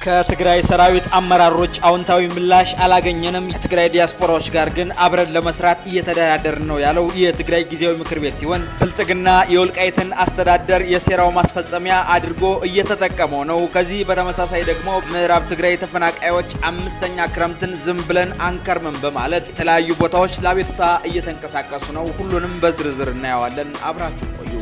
ከትግራይ ሰራዊት አመራሮች አውንታዊ ምላሽ አላገኘንም። የትግራይ ዲያስፖራዎች ጋር ግን አብረን ለመስራት እየተደራደርን ነው ያለው የትግራይ ጊዜያዊ ምክር ቤት ሲሆን ብልጽግና የወልቃይትን አስተዳደር የሴራው ማስፈጸሚያ አድርጎ እየተጠቀመው ነው። ከዚህ በተመሳሳይ ደግሞ ምዕራብ ትግራይ ተፈናቃዮች አምስተኛ ክረምትን ዝም ብለን አንከርምም በማለት የተለያዩ ቦታዎች ለአቤቱታ እየተንቀሳቀሱ ነው። ሁሉንም በዝርዝር እናየዋለን። አብራችሁ ቆዩ።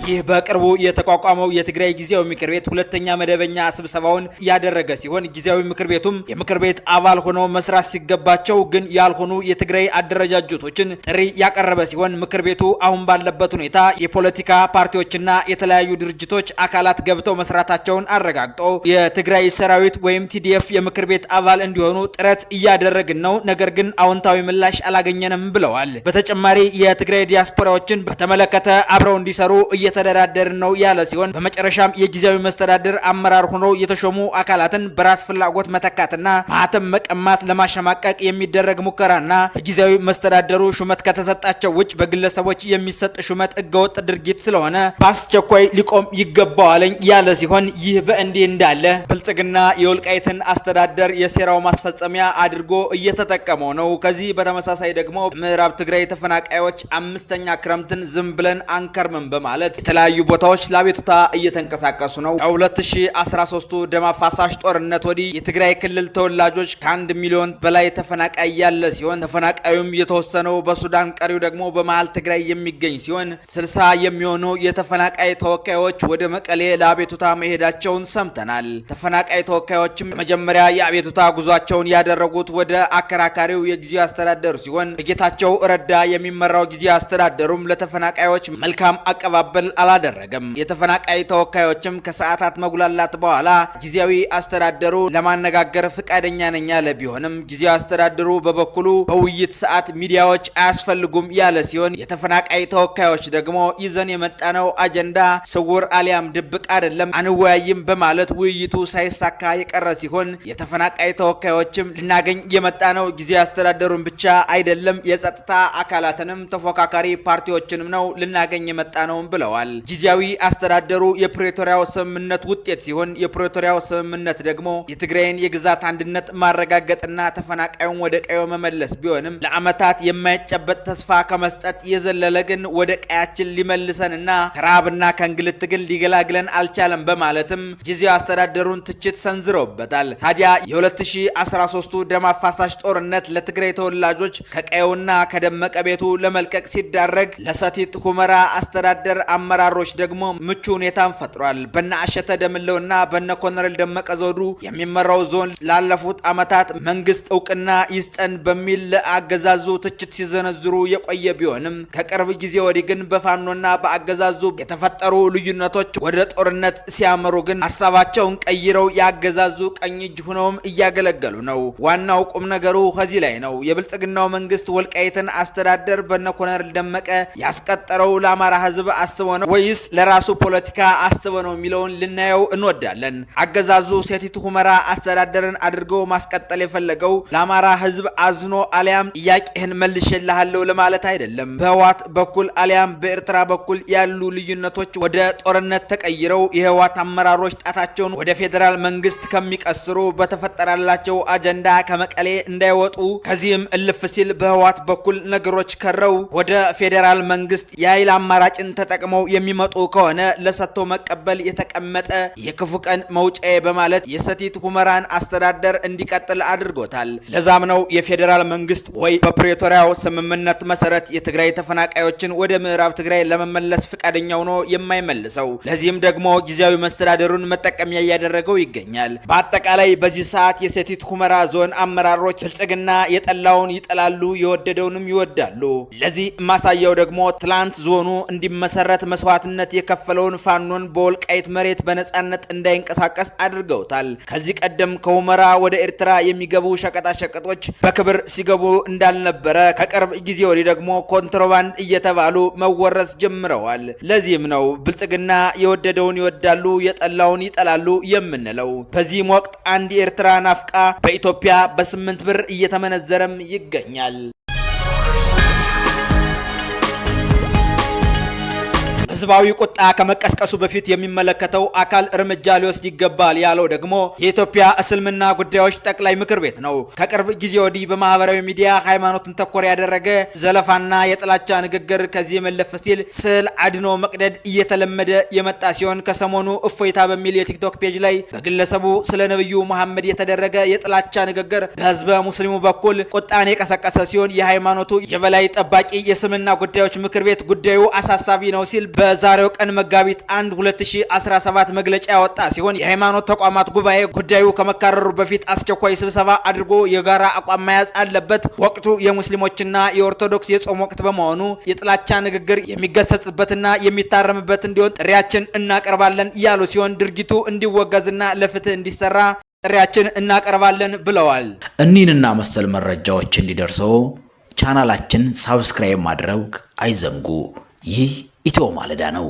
ይህ በቅርቡ የተቋቋመው የትግራይ ጊዜያዊ ምክር ቤት ሁለተኛ መደበኛ ስብሰባውን ያደረገ ሲሆን ጊዜያዊ ምክር ቤቱም የምክር ቤት አባል ሆነው መስራት ሲገባቸው ግን ያልሆኑ የትግራይ አደረጃጀቶችን ጥሪ ያቀረበ ሲሆን ምክር ቤቱ አሁን ባለበት ሁኔታ የፖለቲካ ፓርቲዎችና የተለያዩ ድርጅቶች አካላት ገብተው መስራታቸውን አረጋግጦ የትግራይ ሰራዊት ወይም ቲዲኤፍ የምክር ቤት አባል እንዲሆኑ ጥረት እያደረግን ነው፣ ነገር ግን አዎንታዊ ምላሽ አላገኘንም ብለዋል። በተጨማሪ የትግራይ ዲያስፖራዎችን በተመለከተ አብረው እንዲሰሩ ተደራደርን ነው ያለ ሲሆን በመጨረሻም የጊዜያዊ መስተዳድር አመራር ሆኖ የተሾሙ አካላትን በራስ ፍላጎት መተካትና ማህተም መቀማት ለማሸማቀቅ የሚደረግ ሙከራና በጊዜያዊ መስተዳድሩ ሹመት ከተሰጣቸው ውጭ በግለሰቦች የሚሰጥ ሹመት ህገወጥ ድርጊት ስለሆነ በአስቸኳይ ሊቆም ይገባዋል ያለ ሲሆን ይህ በእንዲህ እንዳለ ብልጽግና የወልቃይትን አስተዳደር የሴራው ማስፈጸሚያ አድርጎ እየተጠቀመው ነው። ከዚህ በተመሳሳይ ደግሞ ምዕራብ ትግራይ ተፈናቃዮች አምስተኛ ክረምትን ዝም ብለን አንከርምም በማለት የተለያዩ ቦታዎች ለአቤቱታ እየተንቀሳቀሱ ነው። ከ2013 ደም አፋሳሽ ጦርነት ወዲህ የትግራይ ክልል ተወላጆች ከ1 ሚሊዮን በላይ ተፈናቃይ ያለ ሲሆን ተፈናቃዩም የተወሰነው በሱዳን ቀሪው ደግሞ በመሃል ትግራይ የሚገኝ ሲሆን 60 የሚሆኑ የተፈናቃይ ተወካዮች ወደ መቀሌ ለአቤቱታ መሄዳቸውን ሰምተናል። ተፈናቃይ ተወካዮችም መጀመሪያ የአቤቱታ ጉዟቸውን ያደረጉት ወደ አከራካሪው የጊዜያዊ አስተዳደሩ ሲሆን በጌታቸው ረዳ የሚመራው ጊዜያዊ አስተዳደሩም ለተፈናቃዮች መልካም አቀባበል አላደረገም። የተፈናቃይ ተወካዮችም ከሰዓታት መጉላላት በኋላ ጊዜያዊ አስተዳደሩ ለማነጋገር ፍቃደኛ ነኝ ያለ ቢሆንም ጊዜያዊ አስተዳደሩ በበኩሉ በውይይት ሰዓት ሚዲያዎች አያስፈልጉም ያለ ሲሆን የተፈናቃይ ተወካዮች ደግሞ ይዘን የመጣነው አጀንዳ ስውር አሊያም ድብቅ አይደለም፣ አንወያይም በማለት ውይይቱ ሳይሳካ የቀረ ሲሆን የተፈናቃይ ተወካዮችም ልናገኝ የመጣነው ጊዜያዊ አስተዳደሩን ብቻ አይደለም የጸጥታ አካላትንም ተፎካካሪ ፓርቲዎችንም ነው ልናገኝ የመጣነው ብለዋል። ጊዜያዊ አስተዳደሩ የፕሪቶሪያው ስምምነት ውጤት ሲሆን የፕሪቶሪያው ስምምነት ደግሞ የትግራይን የግዛት አንድነት ማረጋገጥና ተፈናቃዩን ወደ ቀዮ መመለስ ቢሆንም ለዓመታት የማይጨበጥ ተስፋ ከመስጠት የዘለለ ግን ወደ ቀያችን ሊመልሰንና ከረሃብና ከእንግልት ግን ሊገላግለን አልቻለም በማለትም ጊዜያዊ አስተዳደሩን ትችት ሰንዝረውበታል። ታዲያ የ2013 ደም አፋሳሽ ጦርነት ለትግራይ ተወላጆች ከቀዮና ከደመቀ ቤቱ ለመልቀቅ ሲዳረግ ለሰቲት ሁመራ አስተዳደር አመራሮች ደግሞ ምቹ ሁኔታን ፈጥሯል። በነ አሸተ ደምለውና በነ ኮሎኔል ደመቀ ዘውዱ የሚመራው ዞን ላለፉት ዓመታት መንግስት እውቅና ይስጠን በሚል ለአገዛዙ ትችት ሲዘነዝሩ የቆየ ቢሆንም ከቅርብ ጊዜ ወዲህ ግን በፋኖና በአገዛዙ የተፈጠሩ ልዩነቶች ወደ ጦርነት ሲያመሩ ግን ሀሳባቸውን ቀይረው የአገዛዙ ቀኝ እጅ ሆነውም እያገለገሉ ነው። ዋናው ቁም ነገሩ ከዚህ ላይ ነው። የብልጽግናው መንግስት ወልቃይትን አስተዳደር በነ ኮሎኔል ደመቀ ያስቀጠረው ለአማራ ህዝብ አስቦ ነው ወይስ ለራሱ ፖለቲካ አስቦ ነው የሚለውን ልናየው እንወዳለን። አገዛዙ ሰቲት ሁመራ አስተዳደርን አድርገው ማስቀጠል የፈለገው ለአማራ ህዝብ አዝኖ አሊያም ጥያቄህን መልሼልሃለሁ ለማለት አይደለም። በህዋት በኩል አሊያም በኤርትራ በኩል ያሉ ልዩነቶች ወደ ጦርነት ተቀይረው የህዋት አመራሮች ጣታቸውን ወደ ፌዴራል መንግስት ከሚቀስሩ በተፈጠራላቸው አጀንዳ ከመቀሌ እንዳይወጡ ከዚህም እልፍ ሲል በህዋት በኩል ነገሮች ከረው ወደ ፌዴራል መንግስት የኃይል አማራጭን ተጠቅመው የሚመጡ ከሆነ ለሰጥቶ መቀበል የተቀመጠ የክፉ ቀን መውጫዬ በማለት የሰቲት ሁመራን አስተዳደር እንዲቀጥል አድርጎታል። ለዛም ነው የፌዴራል መንግስት ወይ በፕሪቶሪያው ስምምነት መሰረት የትግራይ ተፈናቃዮችን ወደ ምዕራብ ትግራይ ለመመለስ ፍቃደኛ ሆኖ የማይመልሰው። ለዚህም ደግሞ ጊዜያዊ መስተዳደሩን መጠቀሚያ እያደረገው ይገኛል። በአጠቃላይ በዚህ ሰዓት የሰቲት ሁመራ ዞን አመራሮች ብልጽግና የጠላውን ይጠላሉ፣ የወደደውንም ይወዳሉ። ለዚህ ማሳያው ደግሞ ትላንት ዞኑ እንዲመሰረት መስዋዕትነት የከፈለውን ፋኖን በወልቃይት መሬት በነጻነት እንዳይንቀሳቀስ አድርገውታል። ከዚህ ቀደም ከሁመራ ወደ ኤርትራ የሚገቡ ሸቀጣሸቀጦች በክብር ሲገቡ እንዳልነበረ ከቅርብ ጊዜ ወዲህ ደግሞ ኮንትሮባንድ እየተባሉ መወረስ ጀምረዋል። ለዚህም ነው ብልጽግና የወደደውን ይወዳሉ፣ የጠላውን ይጠላሉ የምንለው። በዚህም ወቅት አንድ የኤርትራ ናፍቃ በኢትዮጵያ በ8 ብር እየተመነዘረም ይገኛል። ህዝባዊ ቁጣ ከመቀስቀሱ በፊት የሚመለከተው አካል እርምጃ ሊወስድ ይገባል ያለው ደግሞ የኢትዮጵያ እስልምና ጉዳዮች ጠቅላይ ምክር ቤት ነው። ከቅርብ ጊዜ ወዲህ በማህበራዊ ሚዲያ ሃይማኖትን ተኮር ያደረገ ዘለፋና የጥላቻ ንግግር ከዚህ መለፈ ሲል ስዕል አድኖ መቅደድ እየተለመደ የመጣ ሲሆን ከሰሞኑ እፎይታ በሚል የቲክቶክ ፔጅ ላይ በግለሰቡ ስለ ነብዩ መሐመድ የተደረገ የጥላቻ ንግግር በህዝበ ሙስሊሙ በኩል ቁጣን የቀሰቀሰ ሲሆን የሃይማኖቱ የበላይ ጠባቂ የእስልምና ጉዳዮች ምክር ቤት ጉዳዩ አሳሳቢ ነው ሲል በዛሬው ቀን መጋቢት 1 2017 መግለጫ ያወጣ ሲሆን የሃይማኖት ተቋማት ጉባኤ ጉዳዩ ከመካረሩ በፊት አስቸኳይ ስብሰባ አድርጎ የጋራ አቋም መያዝ አለበት። ወቅቱ የሙስሊሞችና የኦርቶዶክስ የጾም ወቅት በመሆኑ የጥላቻ ንግግር የሚገሰጽበትና የሚታረምበት እንዲሆን ጥሪያችን እናቀርባለን ያሉ ሲሆን ድርጊቱ እንዲወገዝና ለፍትህ እንዲሰራ ጥሪያችን እናቀርባለን ብለዋል። እኒህንና መሰል መረጃዎች እንዲደርሰው ቻናላችን ሳብስክራይብ ማድረግ አይዘንጉ። ይህ ኢትዮ ማለዳ ነው።